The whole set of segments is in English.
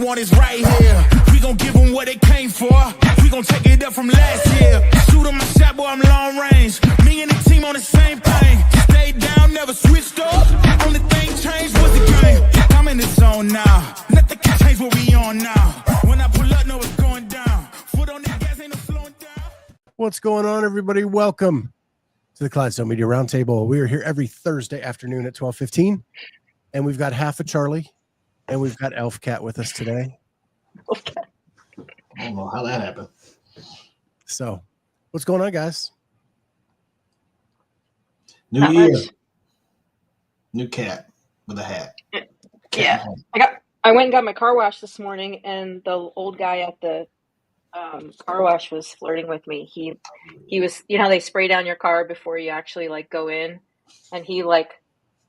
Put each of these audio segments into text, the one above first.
want is right here. We gon' give them what they came for. We gon' take it up from last year. Shoot 'em my shot, boy, I'm long range. Me and the team on the same thing. Stayed down, never switched up. Only thing changed was the game. I'm in the zone now. Nothing can change what we on now. When I pull up, know it's going down. Foot on the gas, ain't no slowing down. What's going on, everybody? Welcome to the Clydesdale Media Roundtable. We are here every Thursday afternoon at 12:15, and we've got half a Charlie, and we've got Elf Cat with us today. Okay. I don't know how that happened. So, what's going on, guys? New Not year, much. new cat with a hat. Yeah. I went and got my car washed this morning, and the old guy at the car wash was flirting with me. He was, you know how they spray down your car before you actually like go in, and he like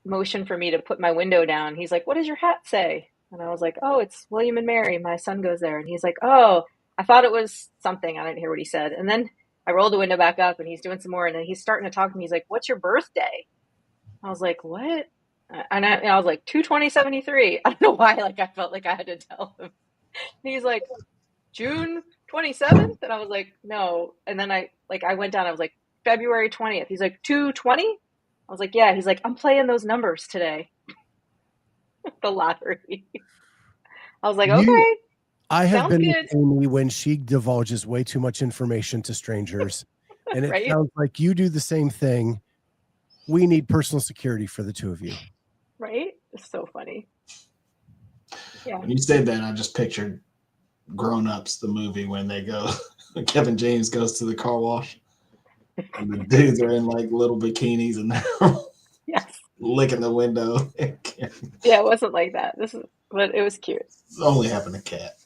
motioned for me to put my window down. He's like, "What does your hat say?" And I was like, "Oh, it's William and Mary. My son goes there." And he's like, "Oh, I thought it was something." I didn't hear what he said. And then I rolled the window back up, and he's doing some more, and then he's starting to talk to me. He's like, "What's your birthday?" I was like, "What?" And I was like, 2/20/73. I don't know why. Like I felt like I had to tell him. And he's like, June 27th, and I was like, no. And then I went down. I was like, February 20th. He's like, 2/20. I was like, yeah. He's like, I'm playing those numbers today. The lottery. I was like, okay. I have sounds been good. with Amy when she divulges way too much information to strangers, and it Right? sounds like you do the same thing. We need personal security for the two of you. Right? It's so funny. Yeah. When you said that, I just pictured Grown Ups, the movie, when they go, Kevin James goes to the car wash, and the dudes are in like little bikinis and they're Yes. licking the window. Yeah, it wasn't like that. But it was cute. It's only happened to Cat.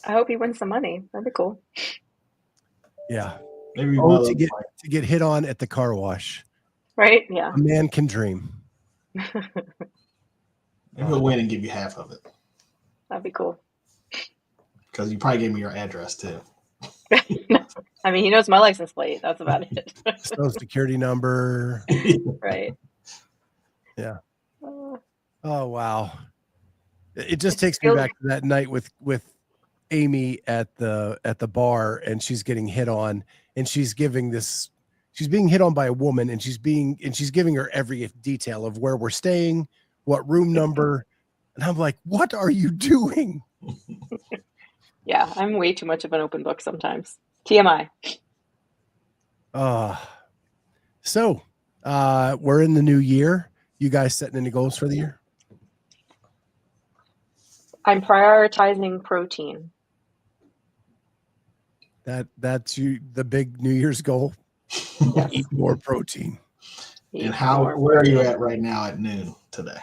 I hope he wins some money. That'd be cool. Yeah. Maybe To get hit on at the car wash. Right? Yeah. A man can dream. maybe he'll win and give you half of it, That'd be cool. because you probably gave me your address too. I mean, he knows my license plate. That's about it. Social security number. Right. Yeah. Oh, wow. It just takes me back to that night with Amy at the bar, and she's getting hit on, and she's being hit on by a woman, and she's giving her every detail of where we're staying, what room number. And I'm like, what are you doing? Yeah, I'm way too much of an open book sometimes. TMI. So we're in the new year. You guys setting any goals for the year? I'm prioritizing protein. That's the big New Year's goal. Yes. Eat more protein. And where are you at right now at noon today?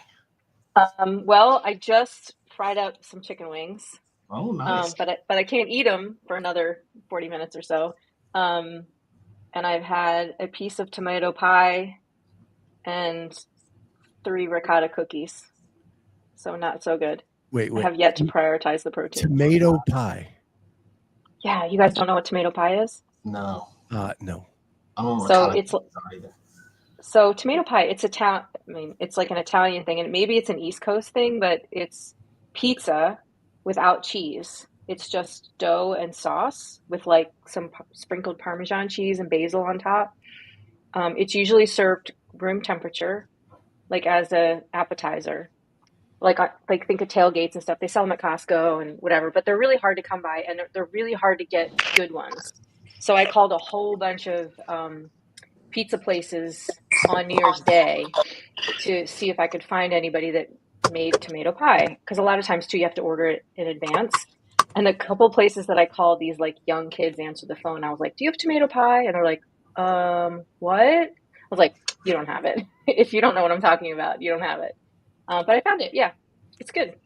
Well, I just fried up some chicken wings. Oh, nice. But I can't eat them for another 40 minutes or so. And I've had a piece of tomato pie and 3 ricotta cookies. So not so good. Wait. I have yet to prioritize the protein. Tomato pie. Yeah, you guys don't know what tomato pie is? No. No. I don't know So what it's either. So tomato pie, it's it's like an Italian thing, and maybe it's an East Coast thing, but it's pizza without cheese. It's just dough and sauce with like some sprinkled Parmesan cheese and basil on top. It's usually served room temperature, like as a appetizer. Like think of tailgates and stuff. They sell them at Costco and whatever, but they're really hard to come by, and they're really hard to get good ones. So I called a whole bunch of pizza places on New Year's Day to see if I could find anybody that made tomato pie, because a lot of times too you have to order it in advance. And a couple places that I called, these like young kids answered the phone. I was like, "Do you have tomato pie?" And they're like, "What?" I was like, "You don't have it. If you don't know what I'm talking about, you don't have it." But I found it. Yeah, it's good.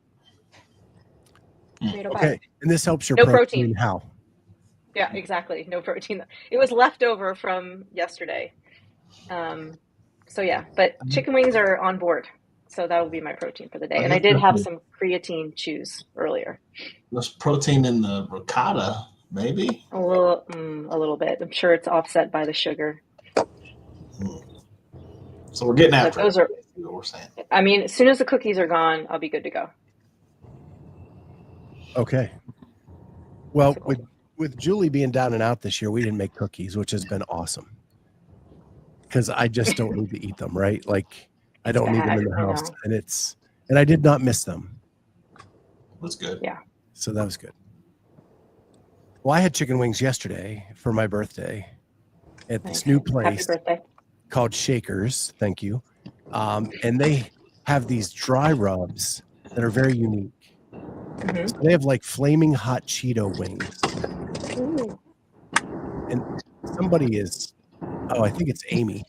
Tomato pie. Okay, and this helps your No protein. protein. How? Yeah, exactly. No protein. It was leftover from yesterday. So yeah, but chicken wings are on board. So that will be my protein for the day. And I did have some creatine chews earlier. There's protein in the ricotta, maybe? A little bit. I'm sure it's offset by the sugar. So we're getting after those it. are, What we're saying. I mean, as soon as the cookies are gone, I'll be good to go. Okay. Well, with Julie being down and out this year, we didn't make cookies, which has been awesome. Because I just don't need to eat them, right? Like I don't need them in the house, and I did not miss them. That's good. Yeah. So that was good. Well, I had chicken wings yesterday for my birthday at this new place called Shakers. Thank you. And they have these dry rubs that are very unique. Mm-hmm. So they have like flaming hot Cheeto wings. Ooh. And somebody is, I think it's Amy.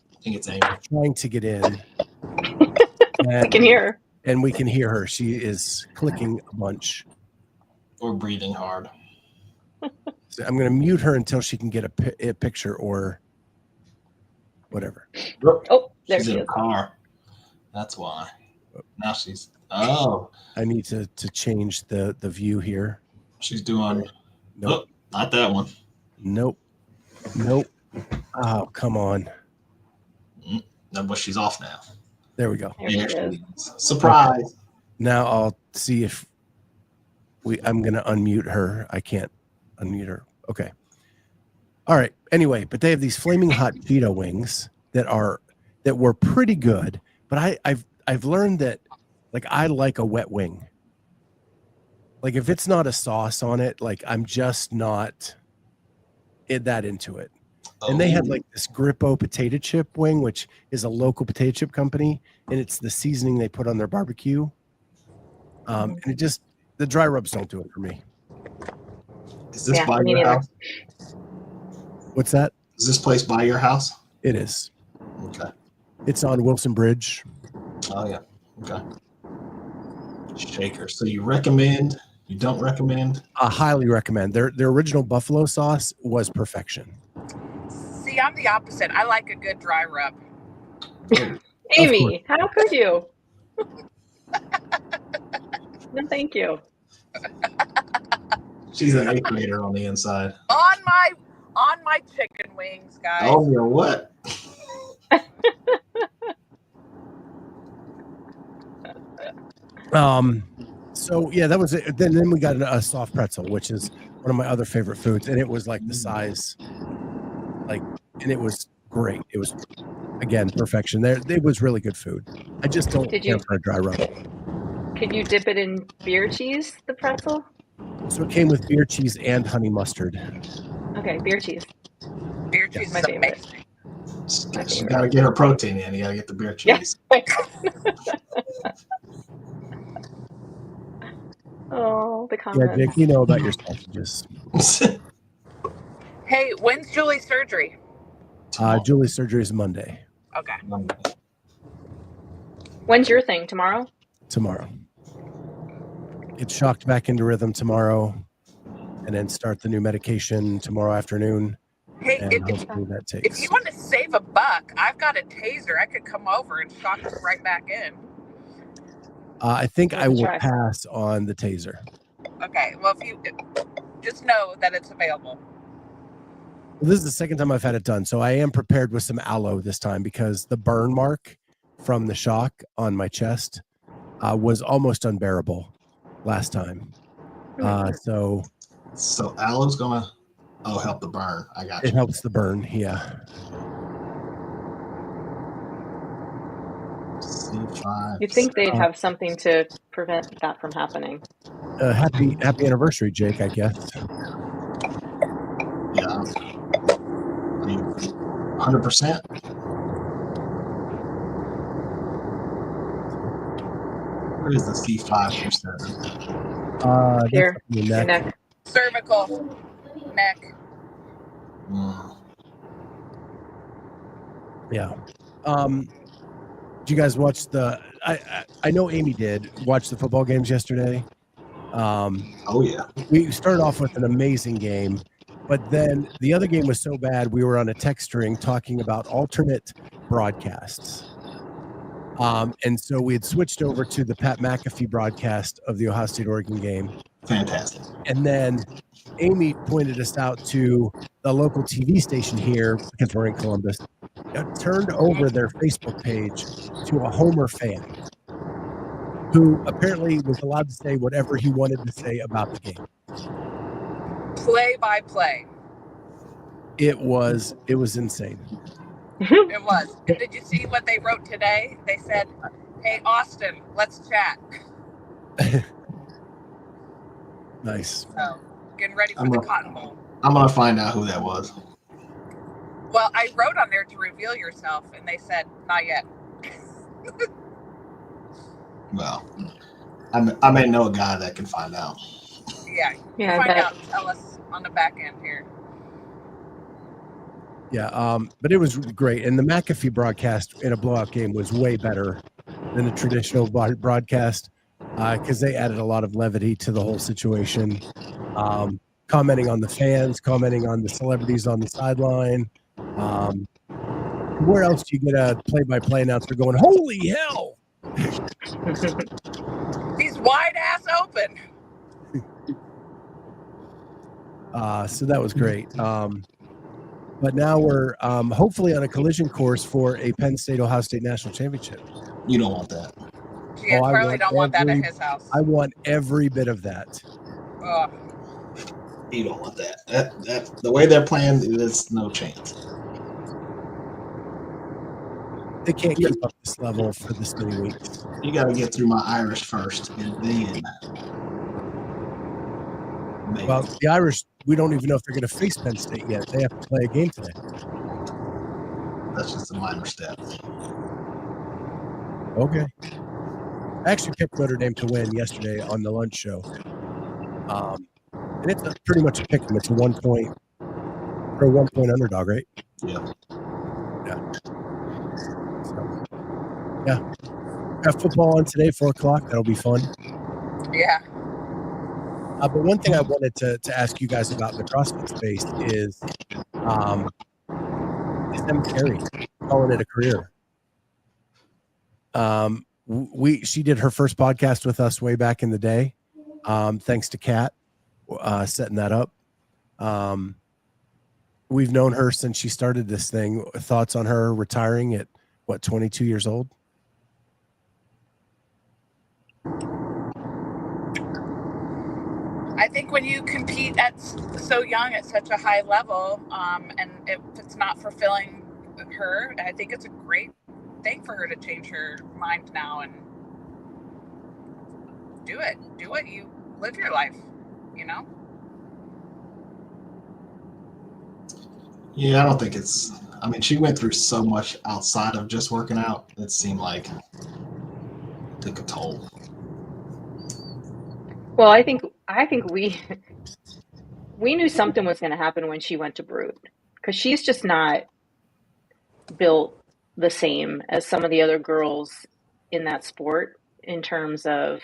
Trying to get in. We can hear her. And we can hear her. She is clicking a bunch. Or breathing hard. So I'm going to mute her until she can get a picture or whatever. Oh, there she's she in is. A car. That's why. Now she's. Oh. I need to change the view here. She's doing. Nope. Oh, not that one. Nope. Oh, come on. No, but she's off now. There we go. Surprise. Okay. Now I'll see if I'm going to unmute her. I can't unmute her. Okay. All right. Anyway, but they have these flaming hot Cheeto wings that were pretty good, but I've learned that like I like a wet wing. Like if it's not a sauce on it, like I'm just not that into it. And they had like this Grippo potato chip wing, which is a local potato chip company, and it's the seasoning they put on their barbecue. And the dry rubs don't do it for me. Is this by your house? What's that? Is this place by your house? It is. Okay. It's on Wilson Bridge. Oh yeah. Okay. Shaker. So you recommend? You don't recommend? I highly recommend. Their original buffalo sauce was perfection. See, I'm the opposite. I like a good dry rub. Amy, how could you? No, thank you. She's an 8th grader on the inside. On my chicken wings, guys. Oh, you're what? So yeah, that was it. Then we got a soft pretzel, which is one of my other favorite foods, and it was like the size, and it was great. It was again perfection. It was really good food. I just don't care for a dry rub. Could you dip it in beer cheese, the pretzel? So it came with beer cheese and honey mustard. Okay, beer cheese. Beer cheese is my favorite. You gotta get her protein in. You gotta get the beer cheese. Yeah. Oh, the comments. Yeah, Jake, you know about your sausages. Hey, when's Julie's surgery? Julie's surgery is Monday. Okay. When's your thing? Tomorrow? Tomorrow. Get shocked back into rhythm tomorrow, and then start the new medication tomorrow afternoon. Hey, if you want to save $1, I've got a taser. I could come over and shock you right back in. I think I will pass on the taser. Okay. Well, if you just know that it's available. Well, this is the second time I've had it done, so I am prepared with some aloe this time because the burn mark from the shock on my chest was almost unbearable last time. So aloe's gonna help the burn. I got you. It helps the burn, yeah. You'd think they'd have something to prevent that from happening. Happy anniversary, Jake, I guess. Yeah. 100%. Where is the C5%? Here, your neck. Cervical, neck. Yeah. Did you guys watch I know Amy did watch the football games yesterday. Oh yeah. We started off with an amazing game, but then the other game was so bad we were on a text string talking about alternate broadcasts. And so we had switched over to the Pat McAfee broadcast of the Ohio State Oregon game. Fantastic. And then Amy pointed us out to the local TV station here because we're in Columbus. Turned over their Facebook page to a Homer fan who apparently was allowed to say whatever he wanted to say about the game. Play by play. It was insane. It was. And did you see what they wrote today? They said, "Hey, Austin, let's chat." Nice. So, getting ready for the Cotton Bowl. I'm gonna find out who that was. Well, I wrote on there to reveal yourself, and they said, "Not yet." Well, I may know a guy that can find out. Yeah. Find out and tell us on the back end here. Yeah, but it was great, and the McAfee broadcast in a blowout game was way better than the traditional broadcast because they added a lot of levity to the whole situation, commenting on the fans, commenting on the celebrities on the sideline. Where else do you get a play-by-play announcer going, "Holy hell"? He's wide ass open. So that was great. But now we're hopefully on a collision course for a Penn State Ohio State national championship. You don't want that. Yeah, Charlie don't want that at his house. I want every bit of that. You don't want that. That the way they're playing, there's no chance. They can't keep up this level for this many weeks. You got to get through my Irish first, and then. Maybe. Well, the Irish, we don't even know if they're going to face Penn State yet. They have to play a game today. That's just a minor step. Okay. I actually picked Notre Dame to win yesterday on the lunch show. And it's pretty much a pick 'em. It's a 1 point or a 1 point underdog, right? Yeah. Yeah. So, yeah. Got football on today, 4 o'clock. That'll be fun. Yeah. But one thing I wanted to ask you guys about in the CrossFit Space is Cary calling it a career. She did her first podcast with us way back in the day. Thanks to Kat setting that up. We've known her since she started this thing. Thoughts on her retiring at 22 years old? I think when you compete at so young at such a high level, and if it's not fulfilling her, I think it's a great thing for her to change her mind now and do it. You live your life, you know? Yeah, I don't think it's. I mean, she went through so much outside of just working out. It seemed like it took a toll. Well, I think we knew something was going to happen when she went to Brute, because she's just not built the same as some of the other girls in that sport in terms of.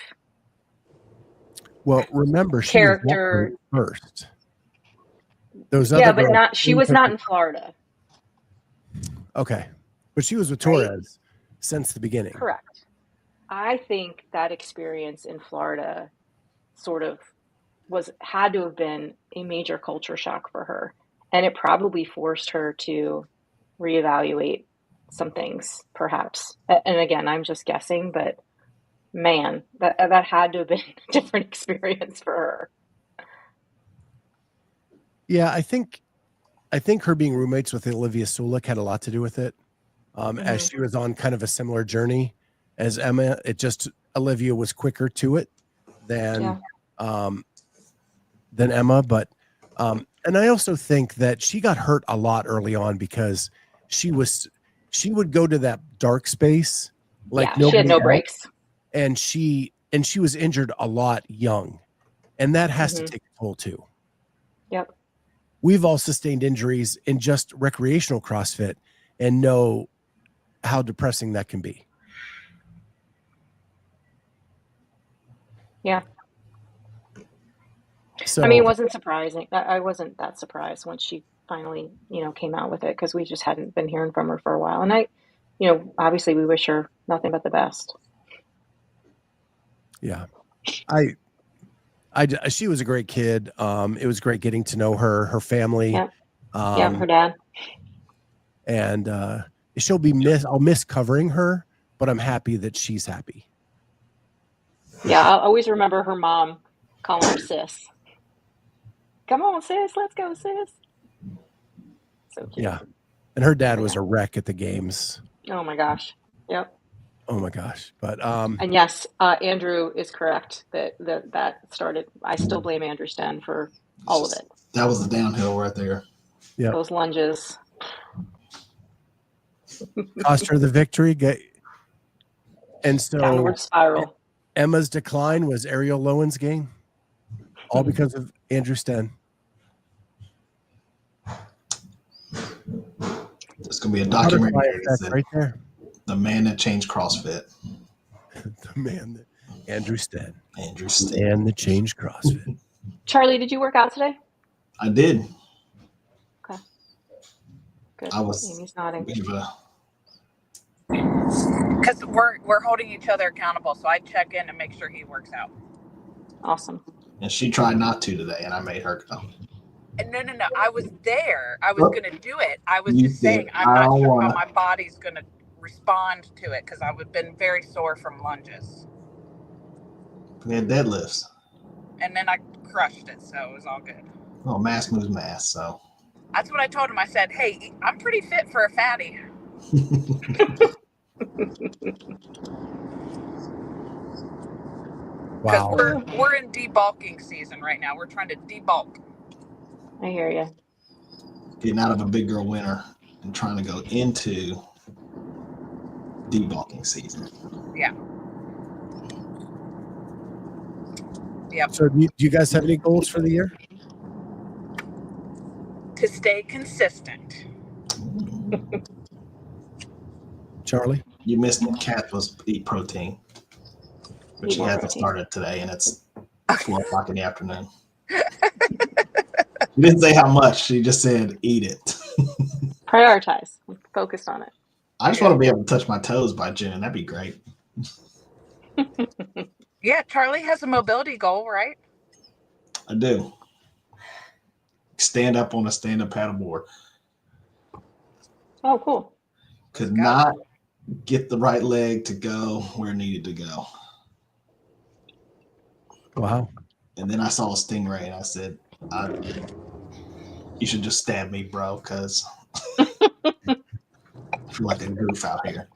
Well, remember, she character was first. Those other but girls, she was not in Florida. Okay, but she was with Torres since the beginning. Correct. I think that experience in Florida sort of had to have been a major culture shock for her, and it probably forced her to reevaluate some things, perhaps. And again, I'm just guessing, but man, that had to have been a different experience for her. Yeah, I think her being roommates with Olivia Sulik had a lot to do with it. As she was on kind of a similar journey as Emma, Olivia was quicker to it than Emma. But and I also think that she got hurt a lot early on because she would go to that dark space like she had no breaks, and she was injured a lot young, and that has to take a toll too. Yep. We've all sustained injuries in just recreational CrossFit and know how depressing that can be. Yeah. So, I mean, it wasn't surprising. I wasn't that surprised once she finally, came out with it, because we just hadn't been hearing from her for a while. And obviously we wish her nothing but the best. Yeah. She was a great kid. It was great getting to know her family. Yeah. Her dad. And she'll be missed. I'll miss covering her, but I'm happy that she's happy. Yeah, I'll always remember her mom calling her sis. Come on, sis, let's go, sis. So cute. Yeah. And her dad But was yeah. a wreck at the games. Oh my gosh. Yep. Oh my gosh. But And yes, Andrew is correct that started. I still blame Andrew Sten for all of it. That was the downhill right there. yeah, Those lunges. cost her the victory. And so Downward spiral. Emma's decline was Ariel Lowen's gain, all because of Andrew Sten. There's gonna be a documentary right there. The man that changed CrossFit. The man that Andrew Sten. Andrew Sten. And the changed CrossFit. Charlie, did you work out today? I did. Okay. Good. I was Amy's nodding. Because we're holding each other accountable, so I check in and make sure he works out. Awesome. And she tried not to today, and I made her go. And no. I was there. I was going to do it. I was You just saying did. I'm not I don't sure wanna- how my body's going to respond to it because I've been very sore from lunges. We had deadlifts. And then I crushed it, so it was all good. Oh, mass moves mass. So That's what I told him. I said, hey, I'm pretty fit for a fatty. Because Wow. we're in debulking season right now. We're trying to debulk. I hear you. getting out of a big girl winter and trying to go into debulking season. Yeah. Yep. So do you guys have any goals for the year? To stay consistent. Charlie? You missed Cat was eat protein, but Eat she more hasn't protein. started today, and it's 4 o'clock in the afternoon. She didn't say how much. She just said eat it. Prioritize. I'm focused on it. I just want to be able to touch my toes by June. That'd be great. Yeah, Charlie has a mobility goal, right? I do. Stand up on a stand-up paddleboard. Oh, cool. Could not get the right leg to go where it needed to go. Wow. And then I saw a stingray, and I said, you should just stab me, bro, because I feel like a goof out here.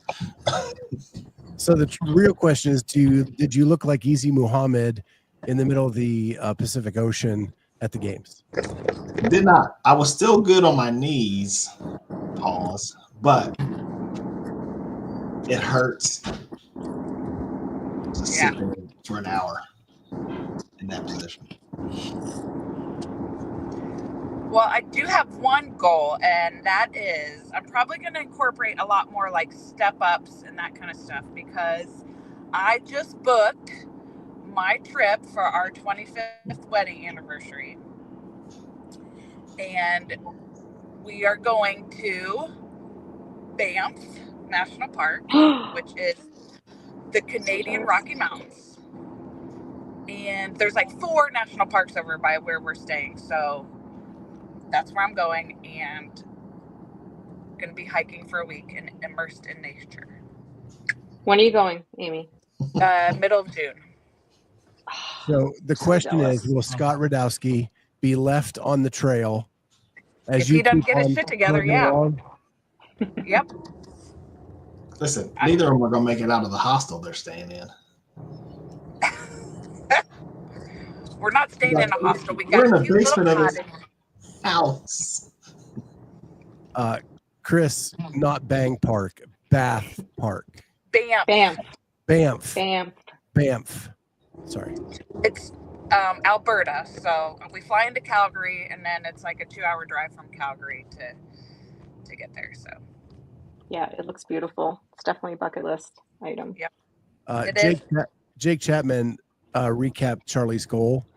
So the real question is, did you look like Easy Muhammad in the middle of the Pacific Ocean at the games? Did not. I was still good on my knees, pause, but it hurts to sit there for an hour in that position. Well, I do have one goal, and that is I'm probably going to incorporate a lot more like step ups and that kind of stuff because I just booked my trip for our 25th wedding anniversary. And we are going to Banff National Park, which is the Canadian Rocky Mountains. And there's like 4 national parks over by where we're staying. So that's where I'm going and going to be hiking for a week and immersed in nature. When are you going, Amy? Middle of June. So the So question jealous. is, will Scott Radowski be left on the trail as If you he doesn't keep get his on shit together, plugging yeah. along? Yep. Listen, neither of them are going to make it out of the hostel they're staying in. We're not staying in a hostel. We We're got in a the cute little basement of his cottage. house. Chris, not Bang Park, Bath Park. Banff. Banff. Banff. Banff. Sorry. It's Alberta. So we fly into Calgary, and then it's like a 2-hour drive from Calgary to get there. So Yeah, it looks beautiful. It's definitely a bucket list item. Yep. It Jake Chapman recapped Charlie's goal.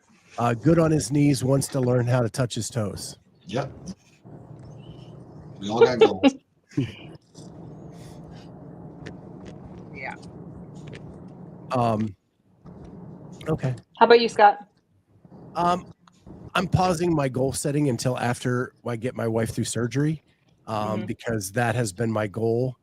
Good on his knees, wants to learn how to touch his toes. Yep. We all got goals. yeah. Okay. How about you, Scott? I'm pausing my goal setting until after I get my wife through surgery, because that has been my goal.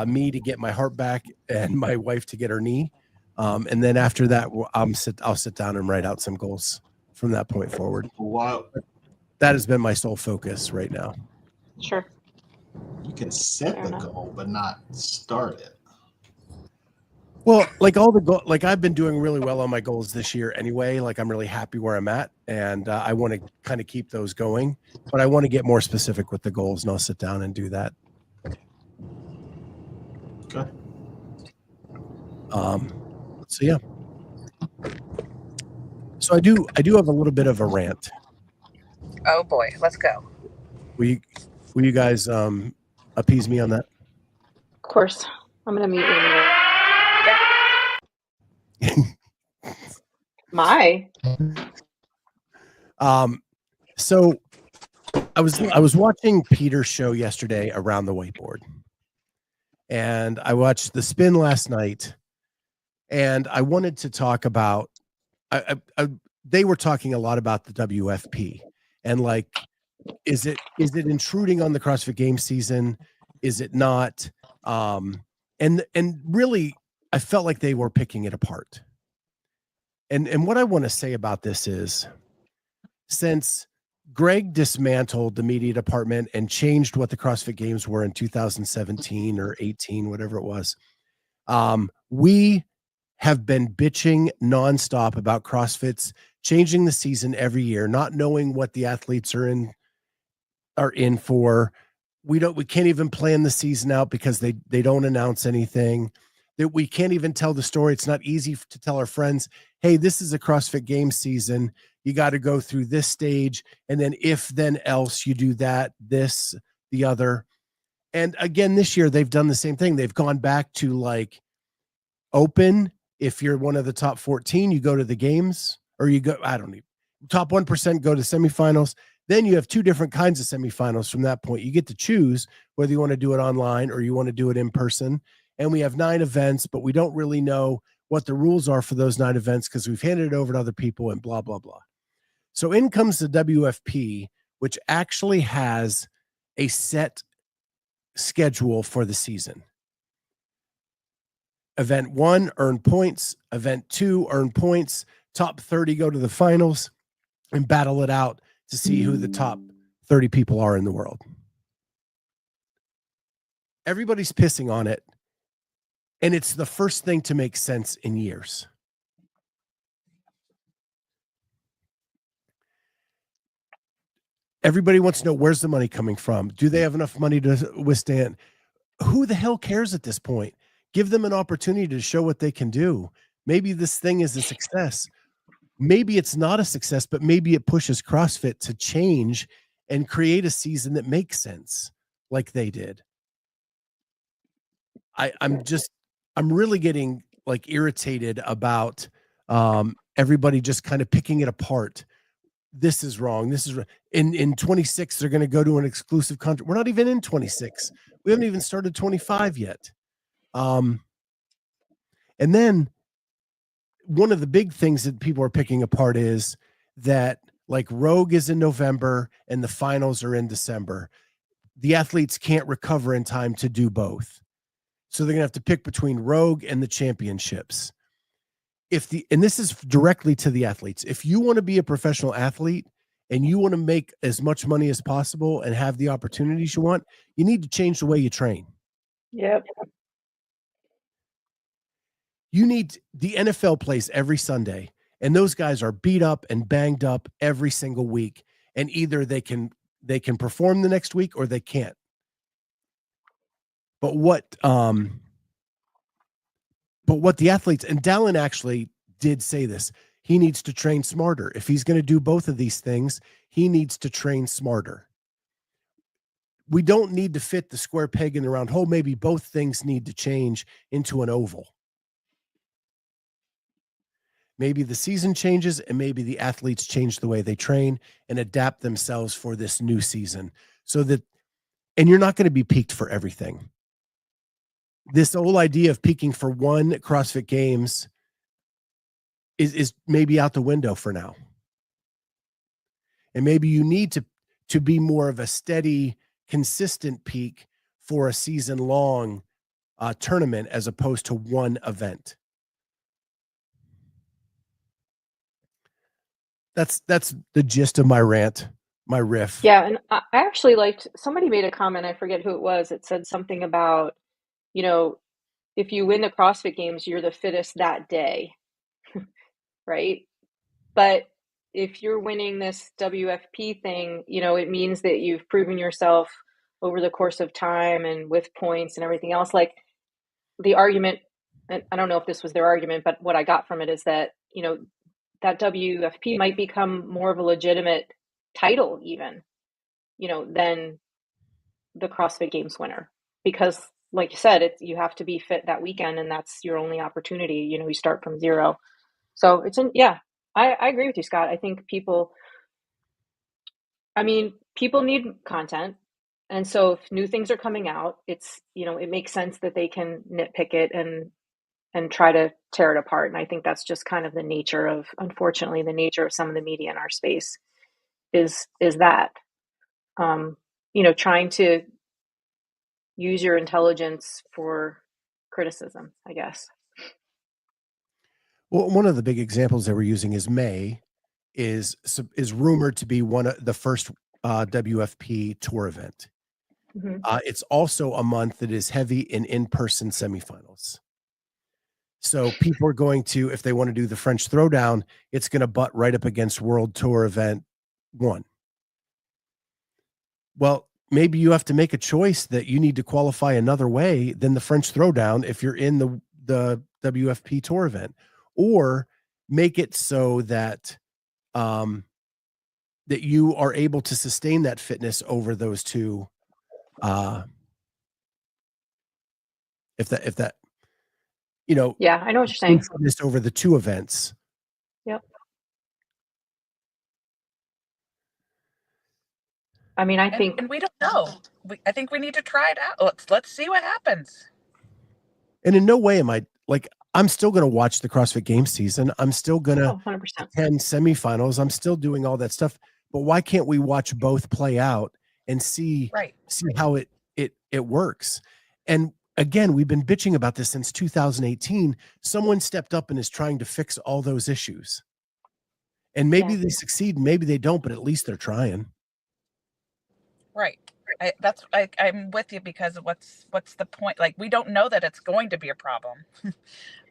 Me to get my heart back and my wife to get her knee. And then after that, I'll sit down and write out some goals from that point forward. Wow. That has been my sole focus right now. Sure. You can set the goal, but not start it. Well, like I've been doing really well on my goals this year anyway. Like I'm really happy where I'm at, and I want to kind of keep those going. But I want to get more specific with the goals, and I'll sit down and do that. Okay. So yeah. So I do have a little bit of a rant. Oh boy, let's go. Will you guys appease me on that? Of course. I'm gonna mute you. My. So I was watching Peter's show yesterday, Around the Whiteboard, and I watched The Spin last night, and I wanted to talk about. They were talking a lot about the WFP and like, is it intruding on the CrossFit Games season? Is it not? And really, I felt like they were picking it apart. And what I want to say about this is, since Greg dismantled the media department and changed what the CrossFit Games were in 2017 or 18, whatever it was, we have been bitching nonstop about CrossFit's changing the season every year, not knowing what the athletes are in for. We can't even plan the season out because they don't announce anything. That we can't even tell the story. It's not easy to tell our friends, hey, this is a CrossFit Games season. You got to go through this stage. And then if then else you do that, this, the other. And again, this year, they've done the same thing. They've gone back to like open. If you're one of the top 14, you go to the games, or you go, I don't know, top 1% go to semifinals. Then you have two different kinds of semifinals from that point. You get to choose whether you want to do it online or you want to do it in person. And we have 9 events, but we don't really know what the rules are for those 9 events because we've handed it over to other people and blah, blah, blah. So in comes the WFP, which actually has a set schedule for the season. Event 1, earn points. Event 2, earn points. Top 30 go to the finals and battle it out to see who the top 30 people are in the world. Everybody's pissing on it. And it's the first thing to make sense in years. Everybody wants to know, where's the money coming from? Do they have enough money to withstand? Who the hell cares at this point? Give them an opportunity to show what they can do. Maybe this thing is a success. Maybe it's not a success, but maybe it pushes CrossFit to change and create a season that makes sense like they did. I'm really getting like irritated about everybody just kind of picking it apart. This is wrong. This is in 26. They're going to go to an exclusive country. We're not even in 26. We haven't even started 25 yet. And then one of the big things that people are picking apart is that like Rogue is in November and the finals are in December. The athletes can't recover in time to do both. So they're going to have to pick between Rogue and the championships. And this is directly to the athletes. If you want to be a professional athlete and you want to make as much money as possible and have the opportunities you want, you need to change the way you train. Yep. The NFL plays every Sunday, and those guys are beat up and banged up every single week. And either they can perform the next week or they can't. But what the athletes, and Dallin actually did say this, he needs to train smarter. If he's going to do both of these things, he needs to train smarter. We don't need to fit the square peg in the round hole. Maybe both things need to change into an oval. Maybe the season changes and maybe the athletes change the way they train and adapt themselves for this new season and you're not going to be peaked for everything. This whole idea of peaking for one CrossFit Games is maybe out the window for now. And maybe you need to be more of a steady, consistent peak for a season-long tournament as opposed to one event. That's the gist of my rant, my riff. Yeah, and I actually liked, somebody made a comment, I forget who it was. It said something about, you know, if you win the CrossFit Games, you're the fittest that day, right? But if you're winning this WFP thing, you know, it means that you've proven yourself over the course of time and with points and everything else. Like the argument, and I don't know if this was their argument, but what I got from it is that, you know, that WFP might become more of a legitimate title even, you know, than the CrossFit Games winner. Because like you said, you have to be fit that weekend and that's your only opportunity. You know, you start from zero. So yeah, I agree with you, Scott. I think people need content. And so if new things are coming out, it's, you know, it makes sense that they can nitpick it and try to tear it apart. And I think that's just kind of unfortunately, the nature of some of the media in our space is that, you know, trying to use your intelligence for criticism, I guess. Well, one of the big examples that we're using is May is rumored to be one of the first WFP tour event. Mm-hmm. It's also a month that is heavy in-person semifinals. So people are going to, if they want to do the French Throwdown, it's going to butt right up against World Tour Event 1. Well, maybe you have to make a choice that you need to qualify another way than the French Throwdown if you're in the WFP Tour event, or make it so that that you are able to sustain that fitness over those two. If that, you know, yeah, I know what you're saying. Fitness over the two events. Yep. I mean, I think, and we don't know. I think we need to try it out. Let's see what happens. And in no way am I like, I'm still going to watch the CrossFit Games season. I'm still going to 100%. attend semifinals. I'm still doing all that stuff. But why can't we watch both play out and see how it works? And again, we've been bitching about this since 2018. Someone stepped up and is trying to fix all those issues. And maybe they succeed, maybe they don't, but at least they're trying. Right. I'm with you, because what's the point? Like, we don't know that it's going to be a problem.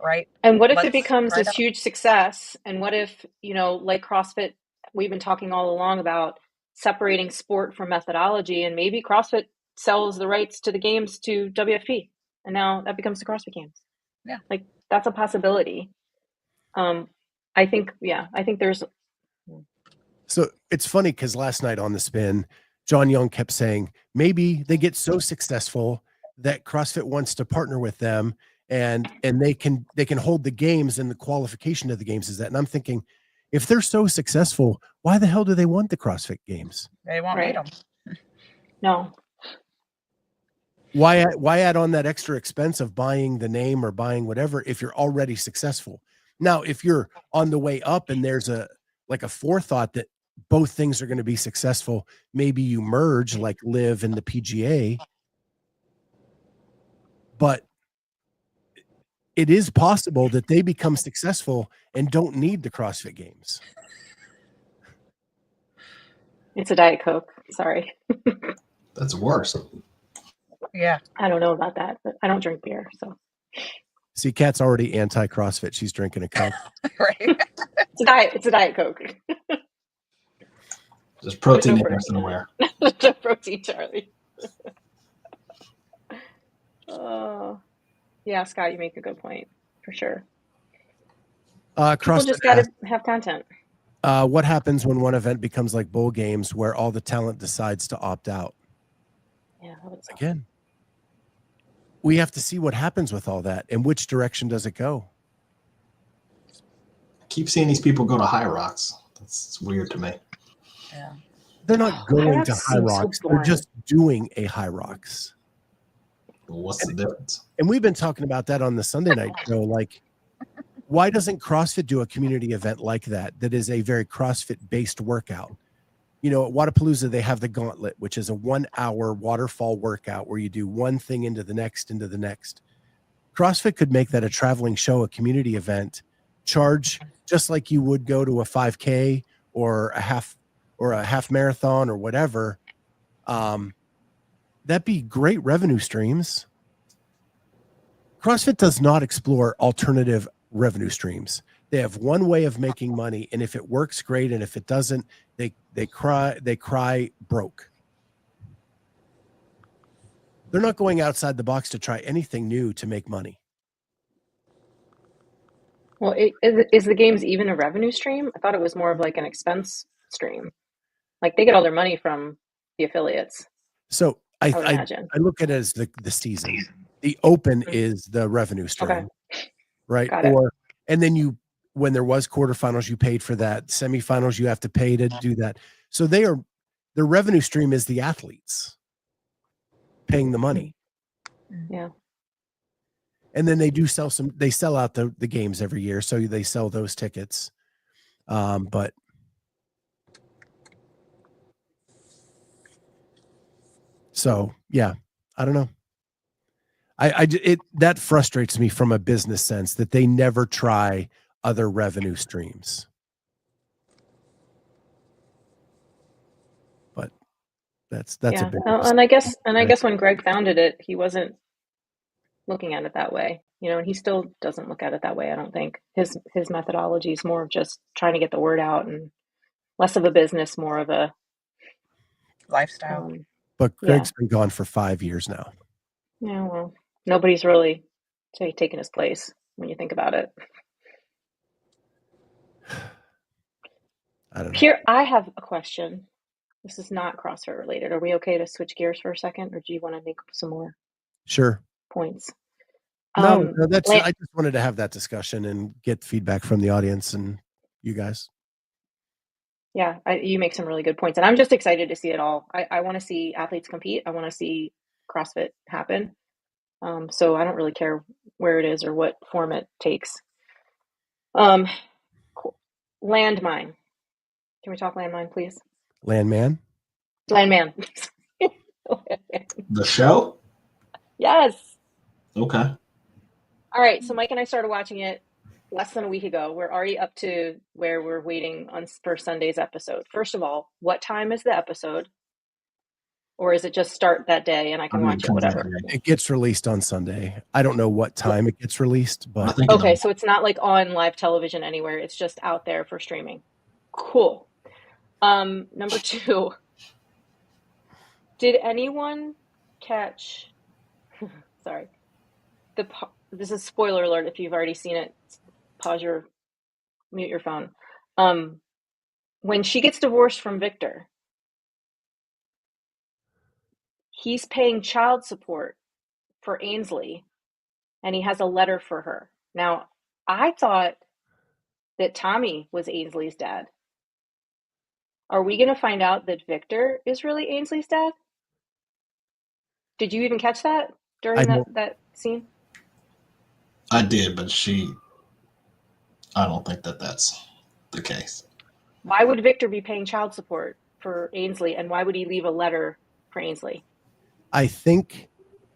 Right. And what if it becomes this huge success? And what if, you know, like CrossFit, we've been talking all along about separating sport from methodology, and maybe CrossFit sells the rights to the games to WFP, and now that becomes the CrossFit Games. Yeah. Like, that's a possibility. I think there's. So it's funny because last night on the spin, John Young kept saying maybe they get so successful that CrossFit wants to partner with them, and they can hold the games, and the qualification of the games is that. And I'm thinking, if they're so successful, why the hell do they want the CrossFit Games? They won't need them. No. Why add on that extra expense of buying the name or buying whatever if you're already successful? Now, if you're on the way up and there's a forethought that both things are going to be successful, maybe you merge like Live and the PGA. But it is possible that they become successful and don't need the CrossFit Games. It's a Diet Coke. Sorry. That's worse. Yeah. I don't know about that, but I don't drink beer. So. See, Kat's already anti-CrossFit. She's drinking a Coke. Right. It's a Diet Coke. Just protein in there somewhere. Just protein, Charlie. Oh, yeah, Scott, you make a good point for sure. People just got to have content. What happens when one event becomes like bowl games where all the talent decides to opt out? Yeah, again, we have to see what happens with all that and which direction does it go. I keep seeing these people go to High Rocks. That's weird to me. Yeah. They're not going to High Rocks. They're just doing a High Rocks. Well, what's the difference? And we've been talking about that on the Sunday night show. Like, why doesn't CrossFit do a community event like that is a very CrossFit-based workout? You know, at Wadapalooza, they have the Gauntlet, which is a 1-hour waterfall workout where you do one thing into the next. CrossFit could make that a traveling show, a community event, charge just like you would go to a 5K or a half marathon or whatever, that'd be great revenue streams. CrossFit does not explore alternative revenue streams. They have one way of making money, and if it works, great, and if it doesn't, they cry broke. They're not going outside the box to try anything new to make money. Well, is the games even a revenue stream? I thought it was more of like an expense stream. Like they get all their money from the affiliates. So I would imagine. I look at it as the season. The open is the revenue stream, Okay. right? Got it. And then when there was quarterfinals, you paid for that. Semifinals, you have to pay to do that. So their revenue stream is the athletes paying the money. Yeah. And then they sell out the games every year. So they sell those tickets. But so, yeah, I don't know. That frustrates me from a business sense that they never try other revenue streams. But that's yeah. a big And I guess when Greg founded it, he wasn't looking at it that way, and he still doesn't look at it that way. I don't think his methodology is more of just trying to get the word out and less of a business, more of a lifestyle. But Greg's been gone for 5 years now. Yeah, well, nobody's really taken his place when you think about it. I don't know. Here, I have a question. This is not CrossFit related. Are we okay to switch gears for a second, or do you want to make some more Sure. points? No, that's I just wanted to have that discussion and get feedback from the audience and you guys. Yeah, you make some really good points, and I'm just excited to see it all. I want to see athletes compete. I want to see CrossFit happen. So I don't really care where it is or what form it takes. Cool. Landmine. Can we talk Landmine, please? Landman? Landman. The show? Yes. Okay. All right, so Mike and I started watching it less than a week ago. We're already up to where we're waiting for Sunday's episode. First of all, what time is the episode? Or is it just start that day and I can watch it, whatever? It gets released on Sunday. I don't know what time it gets released, but... Okay, so it's not like on live television anywhere. It's just out there for streaming. Cool. Number 2. Did anyone catch... Sorry. This is spoiler alert if you've already seen it. Mute your phone. When she gets divorced from Victor, he's paying child support for Ainsley, and he has a letter for her. Now, I thought that Tommy was Ainsley's dad. Are we going to find out that Victor is really Ainsley's dad? Did you even catch that during that scene? I did, but I don't think that's the case. Why would Victor be paying child support for Ainsley, and why would he leave a letter for Ainsley? I think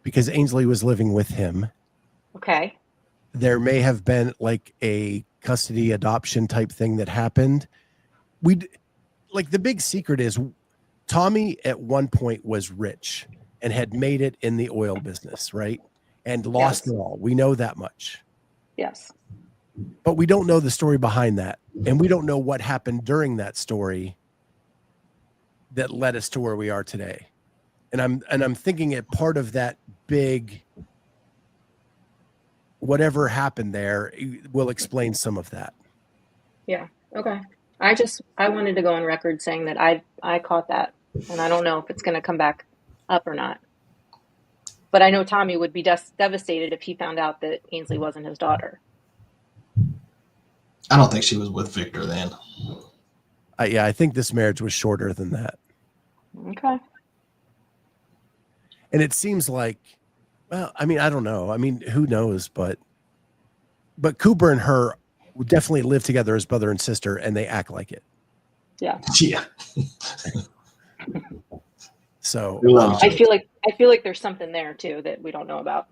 because Ainsley was living with him. Okay. There may have been like a custody adoption type thing that happened. The big secret is Tommy at one point was rich and had made it in the oil business, right? And lost it all. We know that much. Yes. But we don't know the story behind that. And we don't know what happened during that story that led us to where we are today. And I'm thinking it part of that big whatever happened there will explain some of that. Yeah. Okay. I wanted to go on record saying that I caught that, and I don't know if it's going to come back up or not. But I know Tommy would be devastated if he found out that Ainsley wasn't his daughter. I don't think she was with Victor then. I think this marriage was shorter than that. Okay. And it seems like, well, I mean, I don't know. I mean, who knows? But Cooper and her definitely live together as brother and sister, and they act like it. Yeah. Yeah. So I feel like there's something there too that we don't know about.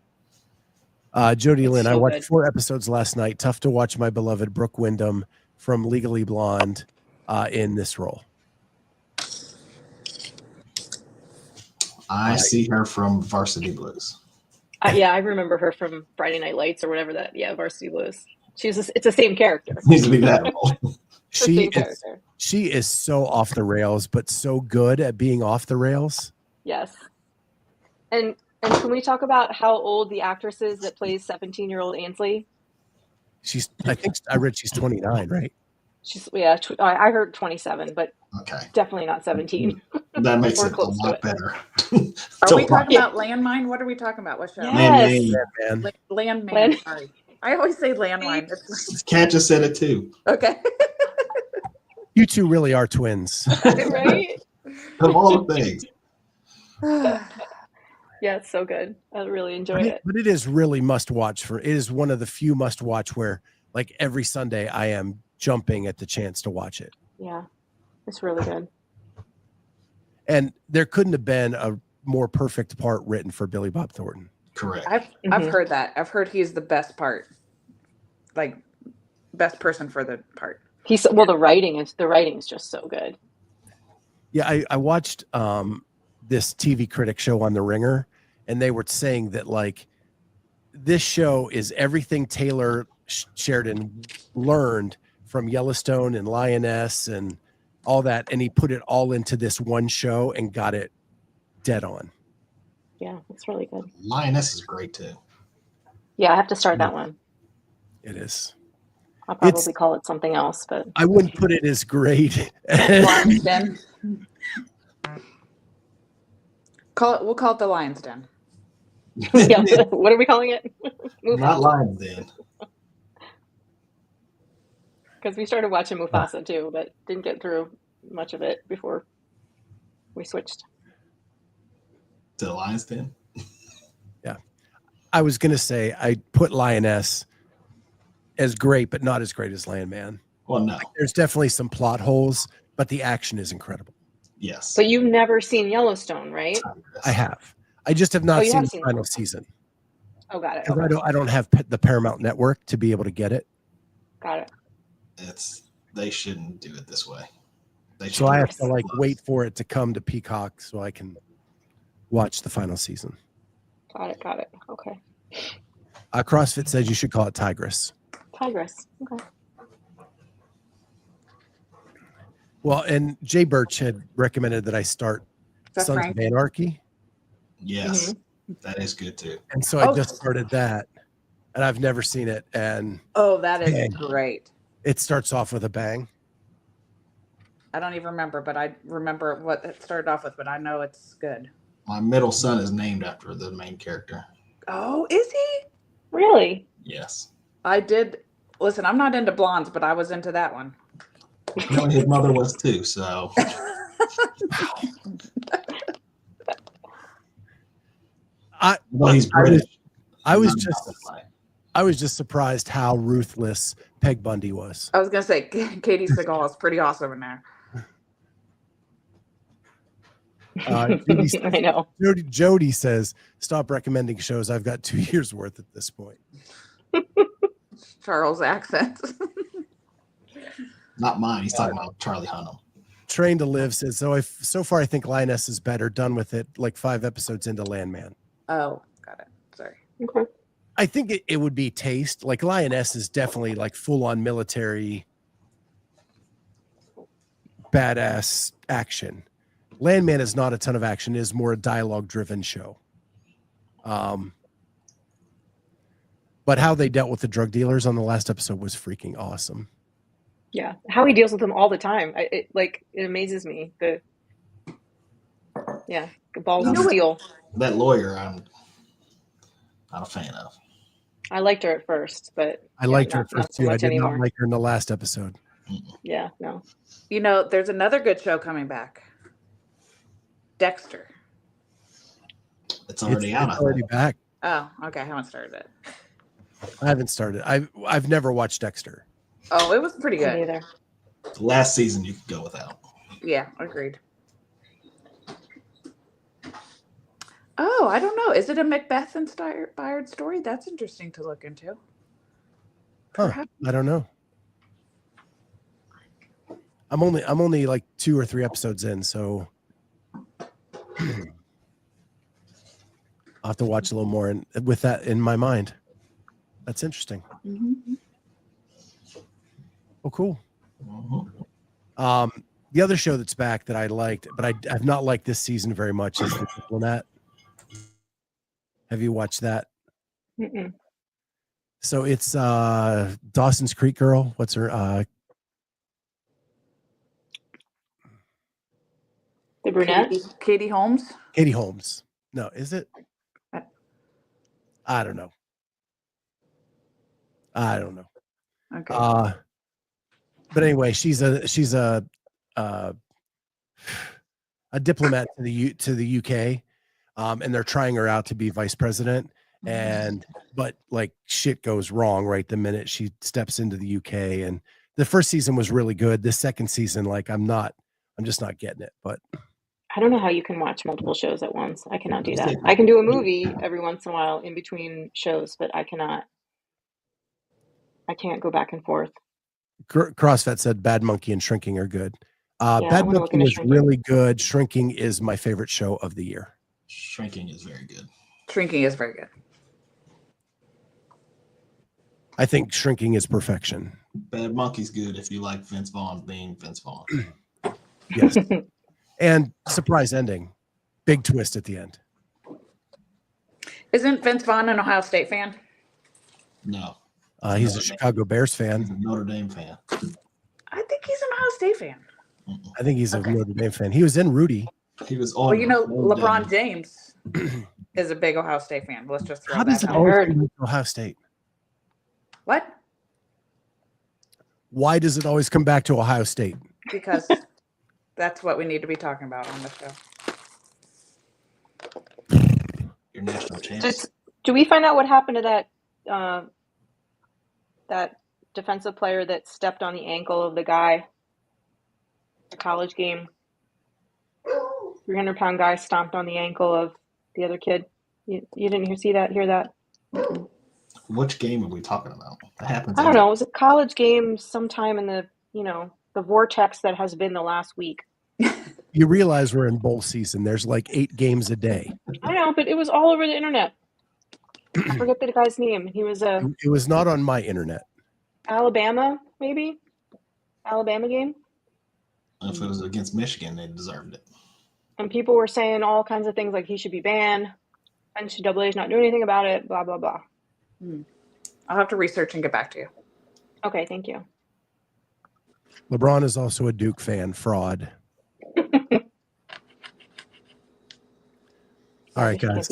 Jody Lynn, so I watched good. 4 episodes last night. Tough to watch my beloved Brooke Wyndham from Legally Blonde in this role. I see her from Varsity Blues. Yeah, I remember her from Friday Night Lights or whatever that. Yeah, Varsity Blues. It's the same character. Needs to be that role. She is so off the rails, but so good at being off the rails. Yes. And can we talk about how old the actress is that plays 17-year-old Ainsley? I read she's 29, right? I heard 27, but Okay, definitely not 17. that makes Or it a close to lot it. better. Are we talking about Landmine? What are we talking about? What show? Yes. Landman. Landman. Sorry. I always say landmine. Kat just said it too. Okay. You two really are twins. Right? Of all the things. Yeah, it's so good. I really enjoy it. But it is really must watch it is one of the few must watch where like every Sunday I am jumping at the chance to watch it. Yeah, it's really good. And there couldn't have been a more perfect part written for Billy Bob Thornton. Correct. I've heard that. I've heard he's the best part, like best person for the part. The writing is just so good. Yeah, I watched this TV critic show on The Ringer, and they were saying that like this show is everything Taylor Sheridan learned from Yellowstone and Lioness and all that, and he put it all into this one show and got it dead on. Yeah, it's really good. Lioness is great too. Yeah, I have to start that one. It is. I'll probably call it something else, but I wouldn't put it as great. Lion's Den. We'll call it the Lion's Den. yeah, what are we calling it? Not Lion's Den. Because we started watching Mufasa too, but didn't get through much of it before we switched to the Lion's Den. Yeah, I was gonna say I put Lioness as great, but not as great as Landman. Well, no, there's definitely some plot holes, but the action is incredible. Yes, but you've never seen Yellowstone, right? I have. I just have not seen the final season. Oh, got it. Okay. I don't have the Paramount Network to be able to get it. Got it. They shouldn't do it this way. So I have to wait for it to come to Peacock so I can watch the final season. Got it. Okay. CrossFit says you should call it Tigress. Tigress. Okay. Well, and Jay Birch had recommended that I start Sons of Anarchy. Yes, that is good too. And so I just started that, and I've never seen it. And that is great. It starts off with a bang. I don't even remember, but I remember what it started off with, but I know it's good. My middle son is named after the main character. Oh, is he? Really? Yes. I did. Listen, I'm not into blondes, but I was into that one. No, his mother was too, so. Well, he's British. I was just surprised how ruthless Peg Bundy was. I was gonna say Katie Seagal is pretty awesome in there. I know. Jody says, "Stop recommending shows. I've got 2 years worth at this point." Charles' accent. Not mine. He's talking about Charlie Hunnam. Train to Live says, so far I think Lioness is better. Done with it. Like 5 episodes into Landman. Oh, got it. Sorry. Okay. I think it would be taste. Like Lioness is definitely like full on military, badass action. Landman is not a ton of action. It is more a dialogue driven show. But how they dealt with the drug dealers on the last episode was freaking awesome. Yeah, how he deals with them all the time. It amazes me. The balls of steel. That lawyer, I'm not a fan of. I liked her at first, but I liked her at first too. I did anymore. not like her in the last episode. Yeah, no. There's another good show coming back. Dexter. It's already out. It's already back. Oh, okay. I haven't started it. I haven't started. I've never watched Dexter. Oh, it was pretty good. Either. The last season you could go without. Yeah, agreed. Oh, I don't know. Is it a Macbeth-inspired story? That's interesting to look into. Huh, I don't know. I'm only like 2 or 3 episodes in, so I'll have to watch a little more and with that in my mind. That's interesting. Mm-hmm. Oh, cool. Mhm. The other show that's back that I liked, but I've not liked this season very much is The Diplomat. Have you watched that? Mm-mm. So it's Dawson's Creek girl. What's her? The brunette. Katie Holmes. Katie Holmes. No, is it? Uh, I don't know. Okay. But anyway, she's a diplomat to the UK, and they're trying her out to be vice president. But like shit goes wrong right the minute she steps into the UK. And the first season was really good. The second season, like I'm just not getting it. But I don't know how you can watch multiple shows at once. I cannot do that. I can do a movie every once in a while in between shows, but I can't go back and forth. CrossFit said Bad Monkey and Shrinking are good. Yeah, Bad Monkey was really good. Shrinking is my favorite show of the year. Shrinking is very good. Shrinking is very good. I think Shrinking is perfection. Bad Monkey's good if you like Vince Vaughn being Vince Vaughn. Yes. And surprise ending. Big twist at the end. Isn't Vince Vaughn an Ohio State fan? No. He's a Chicago Bears He's a fan. Notre Dame fan. I think he's an Ohio State fan. I think he's a Notre Dame fan. He was in Rudy. He was on. Well, you know, LeBron James is a big Ohio State fan. Let's just throw How does that it out. always come back to Ohio State? What? Why does it always come back to Ohio State? Because that's what we need to be talking about on the show. Your national champion. Do we find out what happened to that defensive player that stepped on the ankle of the guy? The college game. 300-pound guy stomped on the ankle of the other kid. You didn't hear that? Which game are we talking about? That happens. I don't know. It was a college game sometime in the vortex that has been the last week. You realize we're in bowl season. There's like 8 games a day. I know, but it was all over the internet. I forget the guy's name. He was It was not on my internet. Alabama, maybe? Alabama game? If it was against Michigan, they deserved it. And people were saying all kinds of things like he should be banned. NCAA is not doing anything about it, blah, blah, blah. I'll have to research and get back to you. Okay, thank you. LeBron is also a Duke fan. Fraud. All right, guys.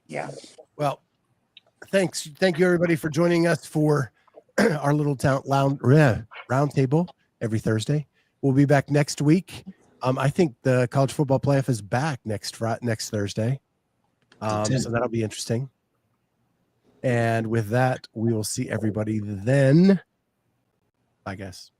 Yeah. Well, thank you everybody for joining us for our little roundtable every Thursday. We'll be back next week. I think the college football playoff is back next Thursday. So that'll be interesting. And with that, we will see everybody then. I guess.